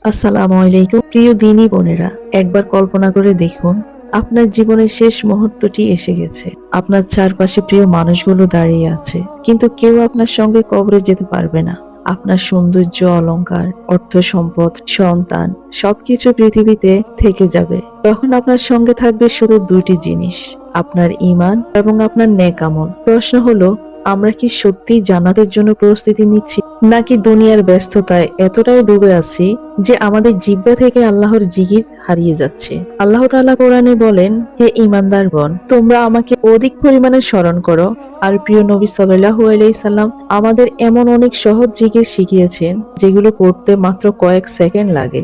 আসসালামু আলাইকুম প্রিয় দিনী বোনেরা, একবার কল্পনা করে দেখুন আপনার জীবনের শেষ মুহূর্তটি এসে গেছে। আপনার চারপাশে প্রিয় মানুষগুলো দাঁড়িয়ে আছে, কিন্তু কেউ আপনার সঙ্গে কবরে যেতে পারবে না। আপনার সৌন্দর্য, অলংকার, অর্থ সম্পদ, সন্তান সবকিছু পৃথিবীতে থেকে যাবে। তখন আপনার সঙ্গে থাকবে শুধু দুইটি জিনিস, আপনার ঈমান এবং আপনার নেক আমল। প্রশ্ন হলো, আমরা কি সত্যি জান্নাতের জন্য প্রস্তুতি নিচ্ছি, নাকি দুনিয়ার ব্যস্ততায় এতটাই ডুবে আছি যে আমাদের জিহ্বা থেকে আল্লাহর জিকির হারিয়ে যাচ্ছে? আল্লাহ তাআলা কোরআনে বলেন, হে ঈমানদারগণ, তোমরা আমাকে অধিক পরিমাণে স্মরণ করো। আর প্রিয় নবী সাল্লাল্লাহু আলাইহি সাল্লাম আমাদের এমন অনেক সহজ জিকির শিখিয়েছেন যেগুলো করতে মাত্র কয়েক সেকেন্ড লাগে,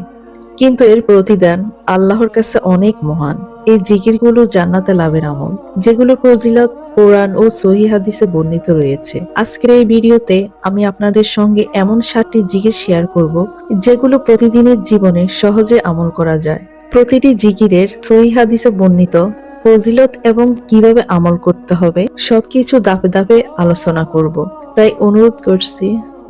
কিন্তু এর প্রতিদান আল্লাহর কাছে অনেক মহান। এই জিকিরগুলো জান্নাতে লাভের আমল, যেগুলো ফজিলত কোরআন ও সহিহ হাদিসে বর্ণিত রয়েছে। আজকের এই ভিডিওতে আমি আপনাদের সঙ্গে এমন 7টি জিকির শেয়ার করব যেগুলো প্রতিদিনের জীবনে সহজে আমল করা যায়। প্রতিটি জিকিরের সহিহ হাদিসে বর্ণিত ফজিলত এবং কিভাবে আমল করতে হবে সবকিছু ধাপে ধাপে আলোচনা করব। তাই অনুরোধ করছি,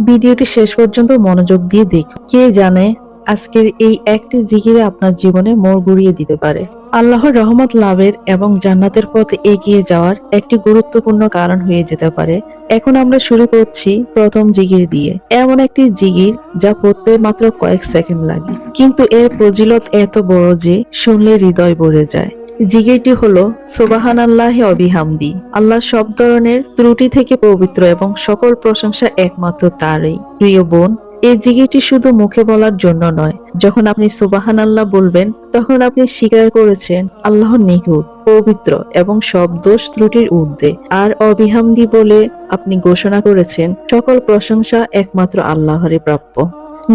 ভিডিওটি শেষ পর্যন্ত মনোযোগ দিয়ে দেখুন। কে জানে আজকের এই একটি জিকিরে আপনার জীবনে মোড় ঘুরিয়ে দিতে পারে। আল্লাহর রহমত লাভের এবং জান্নাতের পথে এগিয়ে যাওয়ার একটি গুরুত্বপূর্ণ কারণ হয়ে যেতে পারে। এখন আমরা শুরু করছি প্রথম জিকির দিয়ে। এমন একটি জিকির যা পড়তে মাত্র কয়েক সেকেন্ড লাগে, কিন্তু এর ফজিলত এত বড় যে শুনলে হৃদয় ভরে যায়। জিকিরটি হলো সুবহানাল্লাহি ওয়া বিহামদি। আল্লাহ সব ধরনের ত্রুটি থেকে পবিত্র এবং সকল প্রশংসা একমাত্র তারই। প্রিয় বোন, এই জিকিরটি শুধু মুখে বলার জন্য নয়। যখন আপনি সুবহানাল্লাহ বলবেন, তখন আপনি স্বীকার করেছেন আল্লাহ নিখুঁত, পবিত্র এবং সব দোষ ত্রুটির ঊর্ধ্বে। আর অবিহামদি বলে আপনি ঘোষণা করেছেন সকল প্রশংসা একমাত্র আল্লাহরই প্রাপ্য।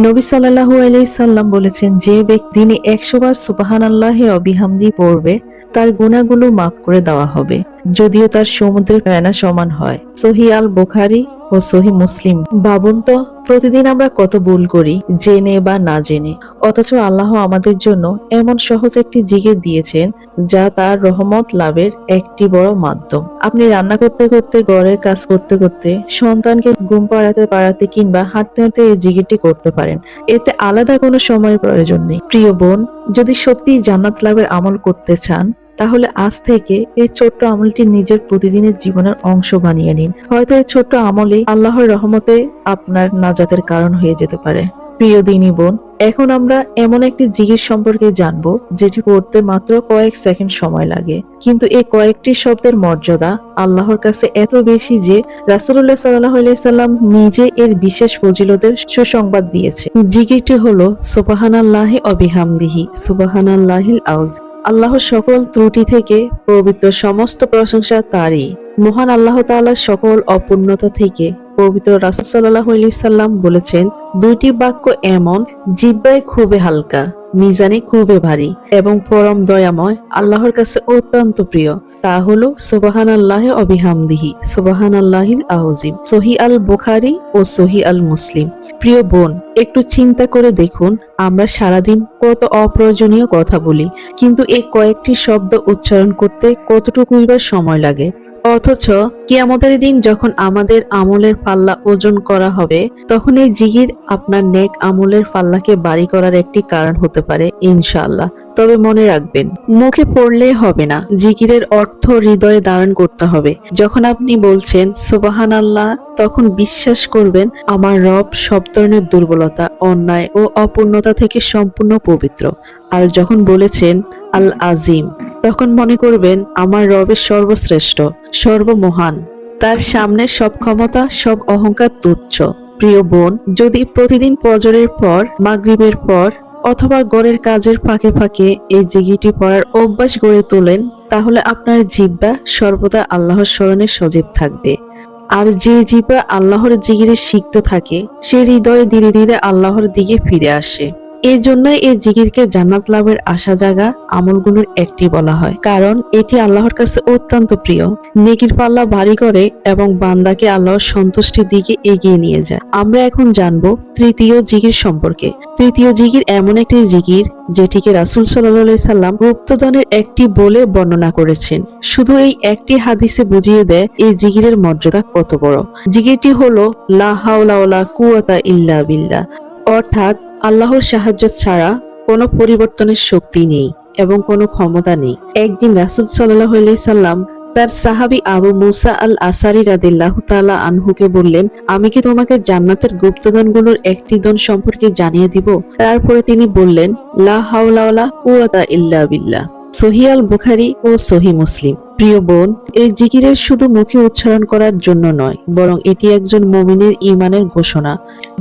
নবী সাল্লাল্লাহু আলাইহি সাল্লাম বলেছেন, যে ব্যক্তি দিনে 100 বার সুবহানাল্লাহি ওয়া বিহামদি পড়বে, তার গুনাহগুলো মাফ করে দেওয়া হবে, যদিও তার সমুদ্রের ফেনা সমান হয়। সহিহ আল বুখারী ও সহিহ মুসলিম। ভাবুন তো, প্রতিদিন আমরা কত ভুল করি, জেনে বা না জেনে, অথচ আল্লাহ আমাদের জন্য এমন সহজ একটি জিকির দিয়েছেন যা তার রহমত লাভের একটি বড় মাধ্যম। আপনি রান্না করতে করতে, ঘরের কাজ করতে করতে, সন্তানকে ঘুম পাড়াতে পাড়াতে কিংবা হাঁটতে হাঁটতে এই জিকিরটি করতে পারেন। এতে আলাদা কোনো সময়ের প্রয়োজন নেই। প্রিয় বোন, যদি সত্যি জান্নাত লাভের আমল করতে চান, তাহলে আজ থেকে এই ছোট্ট আমলটি নিজের প্রতিদিনের জীবনের অংশ বানিয়ে নিন। হয়তো এই ছোট্ট আমলে আল্লাহর রহমতে আপনার নাজাতের কারণ হয়ে যেতে পারে। প্রিয় দিনী বোন, এখন আমরা এমন একটি জিকির সম্পর্কে জানবো যেটি পড়তে মাত্র কয়েক সেকেন্ড সময় লাগে, কিন্তু এই কয়েকটি শব্দের মর্যাদা আল্লাহর কাছে এত বেশি যে রাসূলুল্লাহ সাল্লাল্লাহু আলাইহি সাল্লাম নিজে এর বিশেষ ফজিলতের সুসংবাদ দিয়েছে। জিকিরটি হলো সুবহানাল্লাহি ওয়া বিহামদিহি সুবহানাল্লাহিল আযীম। আল্লাহর সকল ত্রুটি থেকে পবিত্র, সমস্ত প্রশংসা তারই। মহান আল্লাহ তাআলার সকল অপূর্ণতা থেকে পবিত্র। রাসূল সাল্লাল্লাহু আলাইহি সাল্লাম বলেছেন, দুইটি বাক্য এমন, জিহ্বায় খুবই হালকা, মিজানে খুবই ভারী এবং পরম দয়াময়, আল্লাহর কাছে অত্যন্ত প্রিয়। তা হলো সুবহানাল্লাহি ওয়া বিহামদিহি সুবহানাল্লাহিল আযীম। সহিহ আল বুখারী ও সহিহ আল মুসলিম। প্রিয় বোন, একটু চিন্তা করে দেখুন, আমরা সারাদিন কত অপ্রয়োজনীয় কথা বলি, কিন্তু এই কয়েকটি শব্দ উচ্চারণ করতে কতটুকুই বা সময় লাগে। অথচ কিয়ামতের দিন যখন আমাদের আমলের পাল্লা ওজন করা হবে, তখন এই জিকির আপনার নেক আমলের পাল্লাকে ভারী করার একটি কারণ হতে পারে ইনশাআল্লাহ। তবে মনে রাখবেন, মুখে পড়লেই হবে না, জিকিরের অর্থ হৃদয়ে ধারণ করতে হবে। যখন আপনি বলছেন সুবহানাল্লাহ, তখন বিশ্বাস করবেন আমার রব সব ধরনের দুর্বলতা, অন্যায় ও অপূর্ণতা থেকে সম্পূর্ণ পবিত্র। আর যখন বলেছেন আল আজিম, তখন মনে করবেন আমার রবের সর্বশ্রেষ্ঠ, সর্বমহান, তার সামনে সব ক্ষমতা, সব অহংকার তুচ্ছ। প্রিয় বোন, যদি প্রতিদিন ফজরের পর, মাগরিবের পর অথবা ঘরের কাজের ফাঁকে ফাঁকে এই জিকিরটি পড়ার অভ্যাস গড়ে তোলেন, তাহলে আপনার জিহ্বা সর্বদা আল্লাহর স্মরণে সজীব থাকবে। আর যে জিহ্বা আল্লাহর জিকিরে সিক্ত থাকে, সে হৃদয়ে ধীরে ধীরে আল্লাহর দিকে ফিরে আসে। এই জন্যই এই জিকিরকে জান্নাত লাভের আশা জাগা আমলগুলোর একটি বলা হয়, কারণ এটি আল্লাহর কাছে অত্যন্ত প্রিয়। নেকির পাল্লা ভারী করে এবং বান্দাকে আল্লাহর সন্তুষ্টির দিকে এগিয়ে নিয়ে যায়। আমরা এখন জানবো তৃতীয় জিকির সম্পর্কে। তৃতীয় জিকির এমন একটি জিকির যেটিকে রাসূল সাল্লাল্লাহু আলাইহি সাল্লাম গুপ্তধনের একটি বলে বর্ণনা করেছেন। শুধু এই একটি হাদিসে বুঝিয়ে দেয় এই জিকিরের মর্যাদা কত বড়। জিকিরটি হলো লা হাওলা ওয়ালা কুওয়াতা ইল্লা বিল্লাহ, অর্থাৎ আল্লাহর সাহায্য ছাড়া কোনো পরিবর্তনের শক্তি নেই এবং কোনো ক্ষমতা নেই। একদিন রাসূল সাল্লাল্লাহু আলাইহি সাল্লাম তার সাহাবী আবু মুসা আল আসারি রাদিয়াল্লাহু তাআলা আনহুকে বললেন, আমি কি তোমাকে জান্নাতের গুপ্তধনগুলোর একটি ধন সম্পর্কে জানিয়ে দিব? তারপরে তিনি বললেন, লা হাওলা ওয়ালা কুওয়াতা ইল্লা বিল্লাহ। সহিহ আল বুখারী ও সহিহ মুসলিম। প্রিয় বোন, এই জিকিরের শুধু মুখে উচ্চারণ করার জন্য নয়, বরং এটি একজন মুমিনের ঈমানের ঘোষণা।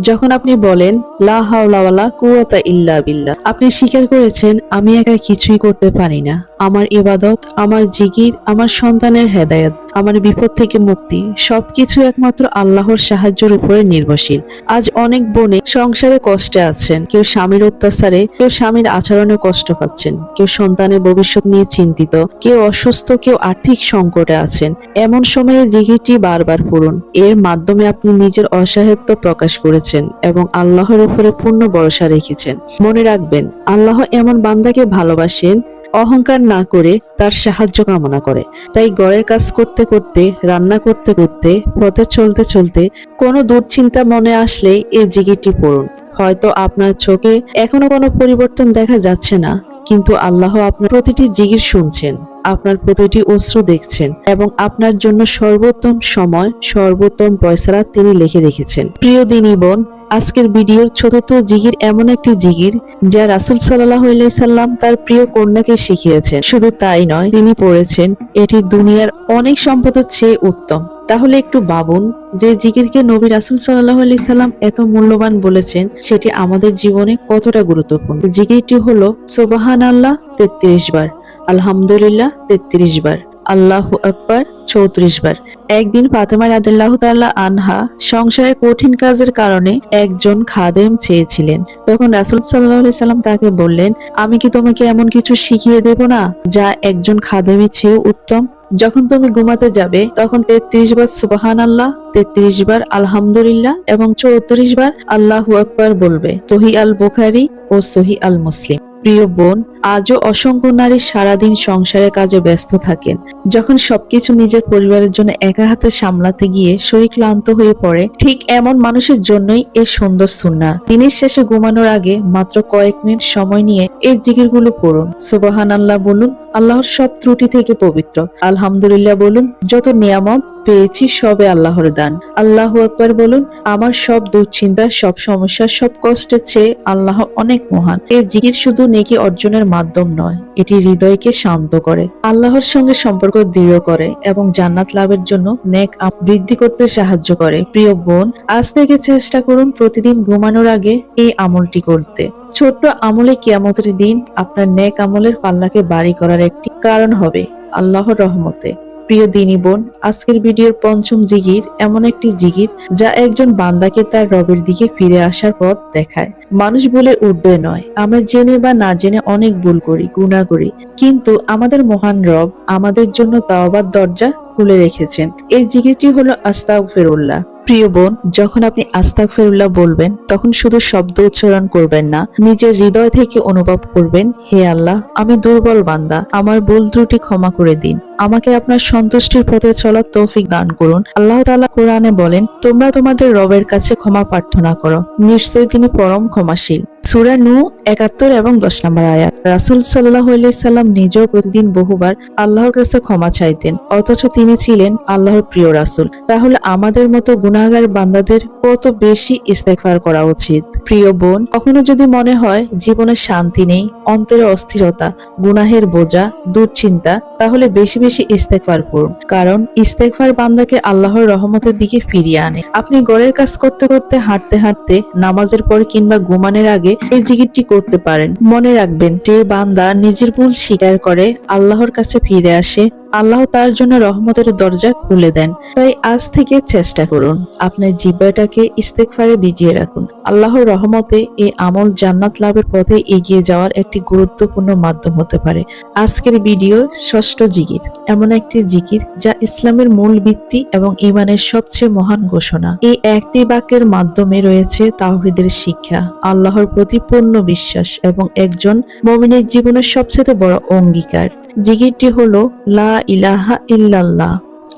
যখন আপনি বলেন লা হাওলা ওয়ালা কুওয়াতা ইল্লা বিল্লাহ, আপনি স্বীকার করেছেন আমি একা কিছুই করতে পারি না। আমার ইবাদত, আমার জিকির, আমার সন্তানের হেদায়েত, আমার বিপদ থেকে মুক্তি সবকিছু একমাত্র আল্লাহর সাহায্যের উপরে নির্ভরশীল। আজ অনেক বোনে সংসারে কষ্টে আছেন, কেউ স্বামীর অত্যাচারে, কেউ স্বামীর আচরণে কষ্ট পাচ্ছেন, কেউ সন্তানের ভবিষ্যৎ নিয়ে চিন্তিত, কেউ অসুস্থ, কেউ আর্থিক সংকটে আছেন। এমন সময়ে জিকিরটি বারবার পড়ুন। এর মাধ্যমে আপনি নিজের অসহায়ত্ব প্রকাশ করেছেন এবং আল্লাহর উপরে পূর্ণ ভরসা রেখেছেন। মনে রাখবেন, আল্লাহ এমন বান্দাকে ভালোবাসেন অহংকার না করে তার সাহায্য কামনা করে। তাই ঘরের কাজ করতে করতে, রান্না করতে করতে, পথে চলতে চলতে কোনো দুশ্চিন্তা মনে আসলে এই জিকিরটি পড়ুন। হয়তো আপনার চোখে এখনো কোনো পরিবর্তন দেখা যাচ্ছে না, কিন্তু আল্লাহ আপনার প্রতিটি জিকির শুনছেন, আপনার প্রতিটি অশ্রু দেখছেন এবং আপনার জন্য সর্বোত্তম সময়, সর্বোত্তম ফয়সালা তিনি লিখে রেখেছেন। প্রিয় দিনী বোন, আজকের ভিডিওর চতুর্থ জিকির এমন একটি জিকির যা রাসূল সাল্লাল্লাহু আলাইহি সাল্লাম তার প্রিয় কন্যাকে শিখিয়েছেন। শুধু তাই নয়, তিনি পড়েছেন এটি দুনিয়ার অনেক সম্পদের চেয়ে উত্তম। তাহলে একটু ভাবুন, যে জিকিরকে নবী রাসূল সাল্লাল্লাহু আলাইহি সাল্লাম এত মূল্যবান বলেছেন, সেটি আমাদের জীবনে কতটা গুরুত্বপূর্ণ। জিকিরটি হলো সুবহানাল্লাহ 33 বার, আলহামদুলিল্লাহ 33 বার, আল্লাহু আকবার 34 বার। একদিন ফাতেমা রাদিয়াল্লাহু তাআলা আনহা সংসারের কঠিন কাজের কারণে একজন খাদেম চেয়েছিলেন। তখন রাসূল সাল্লাল্লাহু আলাইহি সাল্লাম তাকে বললেন, আমি কি তোমাকে এমন কিছু শিখিয়ে দেব না যা একজন খাদেমের চেয়ে উত্তম? যখন তুমি ঘুমাতে যাবে তখন 33 বার সুবহানাল্লাহ, 33 বার আলহামদুলিল্লাহ এবং 34 বার আল্লাহু আকবার বলবে। সহিহ আল বুখারী ও সহিহ আল মুসলিম। প্রিয় বোন, আজও অসংখ্য নারী সারাদিন সংসারের কাজে ব্যস্ত থাকেন। যখন সবকিছু নিজের পরিবারের জন্য একা হাতে সামলাতে গিয়ে শরীর ক্লান্ত হয়ে পড়ে, ঠিক এমন মানুষের জন্যই এই সুন্দর সুন্নাহ। দিনের শেষে ঘুমানোর আগে মাত্র কয়েক মিনিট সময় নিয়ে এই জিকিরগুলো পড়ুন। সুবহানাল্লাহ বলুন, আল্লাহর সব ত্রুটি থেকে পবিত্র। আলহামদুলিল্লাহ বলুন, যত নিয়ামত পেয়েছি সবে আল্লাহর দান। আল্লাহু আকবার বলুন, আমার সব দুশ্চিন্তা, সব সমস্যা, সব কষ্টের চেয়ে আল্লাহ অনেক মহান। এই জিকির শুধু নেকি অর্জনের মাধ্যম নয়, এটি হৃদয়কে শান্ত করে, আল্লাহর সঙ্গে সম্পর্ক দৃঢ় করে এবং জান্নাত লাভের জন্য নেক আমল বৃদ্ধি করতে সাহায্য করে। প্রিয় বোন, আজ থেকে চেষ্টা করুন প্রতিদিন ঘুমানোর আগে এই আমলটি করতে। ছোট্ট আমলে কিয়ামতের দিন আপনার নেক আমলের পাল্লাকে ভারী করার একটি কারণ হবে আল্লাহর রহমতে। প্রিয় দিনী বোন, আজকের ভিডিওর পঞ্চম জিকির এমন একটি জিকির যা একজন বান্দাকে তার রবের দিকে ফিরে আসার পথ দেখায়। মানুষ বলে উঠবে নয়, আমরা জেনে বা না জেনে অনেক ভুল করি, গুনাহ করি, কিন্তু আমাদের মহান রব আমাদের জন্য তাওবার দরজা খুলে রেখেছেন। এই জিকিরটি হলো আস্তাগফিরুল্লাহ। প্রিয় বোন, যখন আপনি আস্তাগফিরুল্লাহ বলবেন তখন শুধু শব্দ উচ্চারণ করবেন না, নিজের হৃদয় থেকে অনুভব করবেন, হে আল্লাহ, আমি দুর্বল বান্দা, আমার ভুল ত্রুটি ক্ষমা করে দিন, আমাকে আপনার সন্তুষ্টির পথে চলার তৌফিক দান করুন। আল্লাহ তাআলা কোরআনে বলেন, তোমরা তোমাদের রবের কাছে ক্ষমা প্রার্থনা করো, নিশ্চয়ই তিনি পরম ক্ষমাশীল। সূরা নূহ 71 এবং 10 নম্বর আয়াত। রাসূল সাল্লাল্লাহু আলাইহি সাল্লাম নিজেও প্রতিদিন বহুবার আল্লাহর কাছে ক্ষমা চাইতেন, অথচ তিনি ছিলেন আল্লাহর প্রিয় রাসূল। তাহলে আমাদের মতো গুনাহগার বান্দাদের কত বেশি ইস্তেগফার করা উচিত। প্রিয় বোন, কখনো যদি মনে হয় জীবনে শান্তি নেই, অন্তরে অস্থিরতা, গুনাহের বোঝা, দুশ্চিন্তা, তাহলে বেশি বেশি ইস্তেগফার করুন, কারণ ইস্তেগফার বান্দাকে আল্লাহর রহমতের দিকে ফিরিয়ে আনে। আপনি ঘরের কাজ করতে করতে, হাঁটতে হাঁটতে, নামাজের পর কিংবা ঘুমানোর আগে এই জিকিরটি করতে পারেন। মনে রাখবেন, যে বান্দা নিজের ভুল স্বীকার করে আল্লাহর কাছে ফিরে আসে, আল্লাহ তার জন্য রহমতের দরজা খুলে দেন। তাই আজ থেকে চেষ্টা করুন আপনার জিহ্বাটাকে ইস্তেগফারে ভিজিয়ে রাখুন। আল্লাহর রহমতে এই আমল জান্নাত লাভের পথে এগিয়ে যাওয়ার একটি গুরুত্বপূর্ণ মাধ্যম হতে পারে। আজকের ভিডিওর ষষ্ঠ জিকির এমন একটি জিকির যা ইসলামের মূল ভিত্তি এবং ঈমানের সবচেয়ে মহান ঘোষণা। এই একটি বাক্যের মাধ্যমে রয়েছে তাওহীদের শিক্ষা, আল্লাহর প্রতি পূর্ণ বিশ্বাস এবং একজন মুমিনের জীবনের সবচেয়ে বড় অঙ্গীকার। জিকিরটি হলো লা ইলাহা ইল্লাল্লাহ,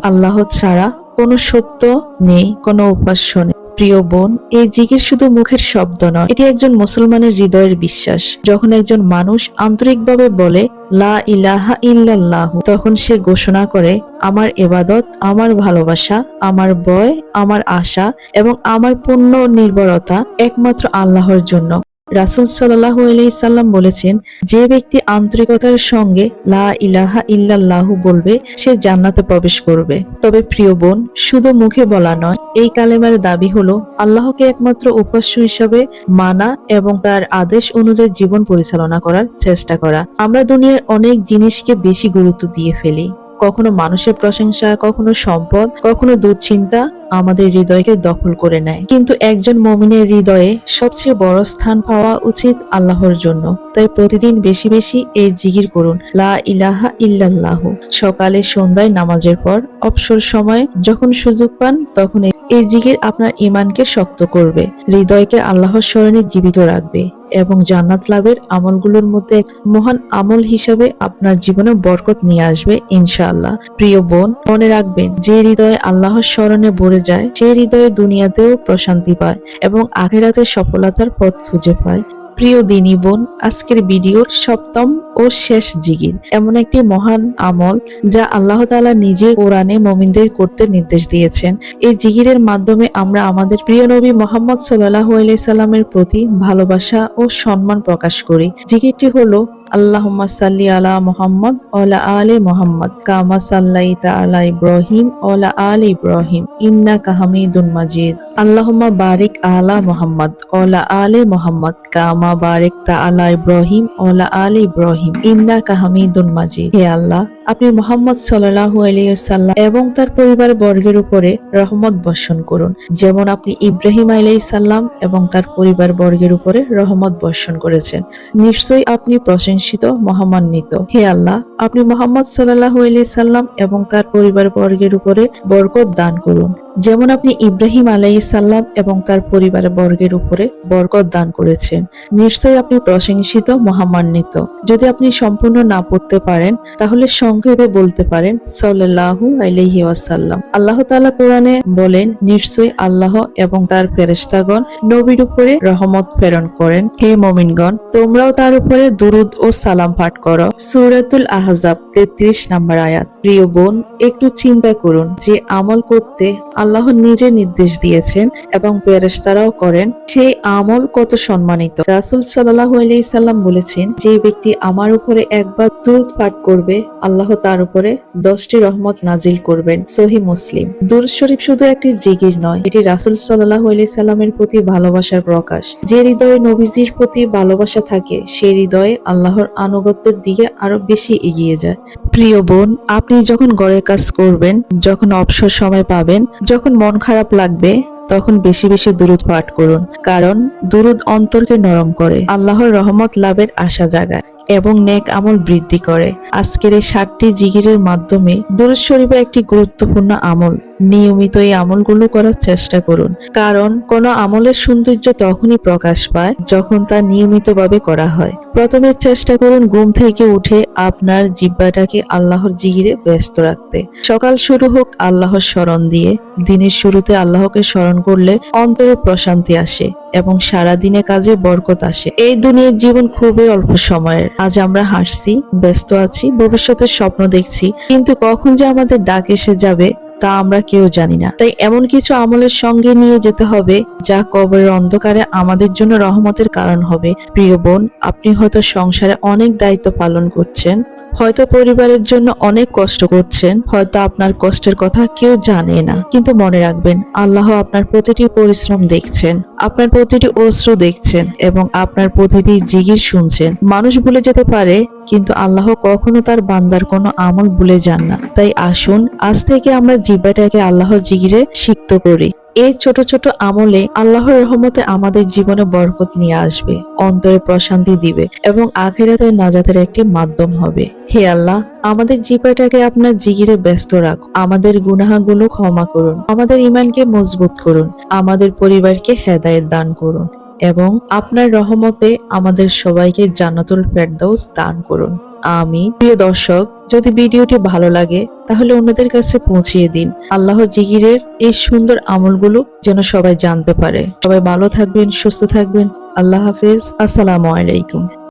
আল্লাহ ছাড়া কোনো সত্য নেই, কোনো উপাস্য নেই। প্রিয় বোন, এই জিকির শুধু মুখের শব্দ নয়, এটি একজন মুসলমানের হৃদয়ের বিশ্বাস। যখন একজন মানুষ আন্তরিকভাবে বলে লা ইলাহা ইল্লাল্লাহু, তখন সে ঘোষণা করে আমার ইবাদত, আমার ভালোবাসা, আমার ভয়, আমার আশা এবং আমার পূর্ণ নির্ভরতা একমাত্র আল্লাহর জন্য। রাসূল সাল্লাল্লাহু আলাইহি সাল্লাম বলেছেন, যে ব্যক্তি আন্তরিকতার সঙ্গে লা ইলাহা ইল্লাল্লাহু বলবে সে জান্নাতে প্রবেশ করবে। তবে প্রিয় বোন, শুধু মুখে বলা নয়, এই কালেমার দাবি হলো আল্লাহকে একমাত্র উপাস্য হিসাবে মানা এবং তার আদেশ অনুযায়ী জীবন পরিচালনা করার চেষ্টা করা। আমরা দুনিয়ার অনেক জিনিসকে বেশি গুরুত্ব দিয়ে ফেলি। কখনো মানুষের প্রশংসা, কখনো সম্পদ, কখনো দুশ্চিন্তা আমাদের হৃদয়কে দখল করে নেয়। কিন্তু একজন মুমিনের হৃদয়ে সবচেয়ে বড় স্থান পাওয়া উচিত আল্লাহর জন্য। তাই প্রতিদিন বেশি বেশি এই জিকির করুন, লা ইলাহা ইল্লাল্লাহু। সকালে, সন্ধ্যায়, নামাজের পর, অবসর সময়ে যখন সুযোগ পান তখন এই জিকির আপনার ঈমানকে শক্ত করবে, হৃদয়কে আল্লাহর স্মরণে জীবিত রাখবে এবং জান্নাত লাভের আমলগুলোর মধ্যে এক মহান আমল হিসাবে আপনার জীবনে বরকত নিয়ে আসবে ইনশাআল্লাহ। প্রিয় বোন, মনে রাখবেন, যে হৃদয়ে আল্লাহর স্মরণে ভরে যায় সেই হৃদয়ে দুনিয়াতেও প্রশান্তি পায় এবং আখিরাতে সফলতার পথ খুঁজে পায়। প্রিয় দিনী বোন, আজকের ভিডিওর সপ্তম ও শেষ জিকির এমন একটি মহান আমল যা আল্লাহ তাআলা নিজে কোরআনে মুমিনদের করতে নির্দেশ দিয়েছেন। এই জিকিরের মাধ্যমে আমরা আমাদের প্রিয় নবী মুহাম্মদ সাল্লাল্লাহু আলাইহি সাল্লামের প্রতি ভালোবাসা ও সম্মান প্রকাশ করি। জিকিরটি হলো আল্লাহুম্মা সাল্লি আলা মুহাম্মদ ওয়ালা আলি মুহাম্মদ কামা সাল্লাইতা আলা ইব্রাহিম ওয়ালা আলি ইব্রাহিম ইন্নাকা হামিদুন মাজিদ। আল্লাহুম্মা বারিক আলা মুহাম্মদ ওয়ালা আলি মুহাম্মদ কামা বারাকতা আলা ইব্রাহিম ওয়ালা আলি ইব্রাহিম ইন্নাকা হামিদুন মাজিদ। হে আল্লাহ, আপনি মুহাম্মদ সাল্লাল্লাহু আলাইহি ওয়াসাল্লাম এবং তার পরিবার বর্গের উপরে রহমত বর্ষণ করুন, যেমন আপনি ইব্রাহিম আলাইহিস সালাম এবং তার পরিবার বর্গের উপরে রহমত বর্ষণ করেছেন। নিশ্চয়ই আপনি প্রশংসিত, মহামান্বিত। হে আল্লাহ, আপনি মুহাম্মদ সাল্লাল্লাহু আলাইহি সাল্লাম এবং তার পরিবার বর্গের উপরে বরকত দান করুন, যেমন আপনি ইব্রাহিম আলাইহিস সালাম এবং তার পরিবার বর্গের উপরে বরকত দান করেছেন। নিশ্চয়ই আপনি প্রশংসিত, মহামান্বিত। যদি আপনি সম্পূর্ণ না পড়তে পারেন তাহলে সংক্ষেপে বলতে পারেন সাল্লাল্লাহু আলাইহি ওয়াসাল্লাম। আল্লাহ তাআলা কোরআনে বলেন, নিশ্চয়ই আল্লাহ এবং তার ফেরেশতাগণ নবীর উপরে রহমত প্রেরণ করেন। হে মুমিনগণ, তোমরাও তার উপরে দুরূদ ও সালাম পাঠ করো। সূরাতুল আহজাব 33 নম্বর আয়াত। প্রিয় বোন, একটু চিন্তা করুন, যে আমল করতে আল্লাহ নিজে নির্দেশ দিয়েছেন এবং ফেরেশতারাও করেন, সেই আমল কত সম্মানিত। রাসূল সাল্লাল্লাহু আলাইহি সাল্লাম বলেছেন, যে ব্যক্তি আমার উপরে একবার দুরূদ পাঠ করবে আল্লাহ তার উপরে 10টি রহমত নাজিল করবেন। সহিহ মুসলিম। দুরূদ শরীফ শুধু একটি জিকির নয়, এটি রাসূল সাল্লাল্লাহু আলাইহি সাল্লামের প্রতি ভালোবাসার প্রকাশ। যে হৃদয়ে নবীজির প্রতি ভালোবাসা থাকে সেই হৃদয়ে আল্লাহর আনুগত্যের দিকে আরো বেশি এগিয়ে যায়। প্রিয় বোন, আপনি যখন ঘরের কাজ করবেন, যখন অবসর সময় পাবেন, যখন মন খারাপ লাগবে, তখন বেশি বেশি দুরূদ পাঠ করুন, কারণ দুরূদ অন্তরকে নরম করে, আল্লাহর রহমত লাভের আশা জাগায় এবং নেক আমল বৃদ্ধি করে। আজকের এই 7টি জিকিরের মাধ্যমে দুরূদ শরীফ একটি গুরুত্বপূর্ণ আমল। নিয়মিত এই আমলগুলো করার চেষ্টা করুন, কারণ কোন আমলের সৌন্দর্য তখনই প্রকাশ পায় যখন তা নিয়মিতভাবে করা হয়। প্রথমে চেষ্টা করুন ঘুম থেকে উঠে আপনার জিহ্বাটাকে আল্লাহর জিকিরে ব্যস্ত রাখতে। সকাল শুরু হোক আল্লাহর স্মরণ দিয়ে। দিনের শুরুতে আল্লাহকে স্মরণ করলে অন্তরে প্রশান্তি আসে এবং সারা দিনে কাজে বরকত আসে। এই দুনিয়ার জীবন খুবই অল্প সময়ের। আজ আমরা হাসছি, ব্যস্ত আছি, ভবিষ্যতের স্বপ্ন দেখছি, কিন্তু কখন যে আমাদের ডাক এসে যাবে তা আমরা কেউ জানি না। তাই এমন কিছু আমলের সঙ্গে নিয়ে যেতে হবে যা কবরের অন্ধকারে আমাদের জন্য রহমতের কারণ হবে। প্রিয় বোন, আপনি হয়তো সংসারে অনেক দায়িত্ব পালন করছেন, হয়তো পরিবারের জন্য অনেক কষ্ট করছেন, হয়তো আপনার কষ্টের কথা কেউ জানে না, কিন্তু মনে রাখবেন, আল্লাহ আপনার প্রতিটি পরিশ্রম দেখছেন, আপনার প্রতিটি অশ্রু দেখছেন এবং আপনার প্রতিটি জিকির শুনছেন। মানুষ ভুলে যেতে পারে, কিন্তু আল্লাহ কখনো তার বান্দার কোনো আমল ভুলে যান না। তাই আসুন আজ থেকে আমরা জিহ্বাটাকে আল্লাহর জিকিরে সিক্ত করি। এই ছোট ছোট আমলে আল্লাহর রহমতে আমাদের জীবনে বরকত নিয়ে আসবে, অন্তরে প্রশান্তি দিবে এবং আখিরাতে নাজাতের একটি মাধ্যম হবে। হে আল্লাহ, আমাদের জিহ্বাটাকে আপনার জিকিরে ব্যস্ত রাখুন, আমাদের গুনাহগুলো ক্ষমা করুন, আমাদের ঈমানকে মজবুত করুন, আমাদের পরিবারকে হেদায়েত দান করুন এবং আপনার রহমতে আমাদের সবাইকে জান্নাতুল ফেরদাউস দান করুন। আমিন। প্রিয় দর্শক, যদি ভিডিওটি ভালো লাগে তাহলে অন্যদের কাছে পৌঁছিয়ে দিন। আল্লাহর জিকিরের এই সুন্দর আমলগুলো যেন সবাই জানতে পারে। সবাই ভালো থাকবেন, সুস্থ থাকবেন। আল্লাহ হাফেজ। আসসালামু আলাইকুম।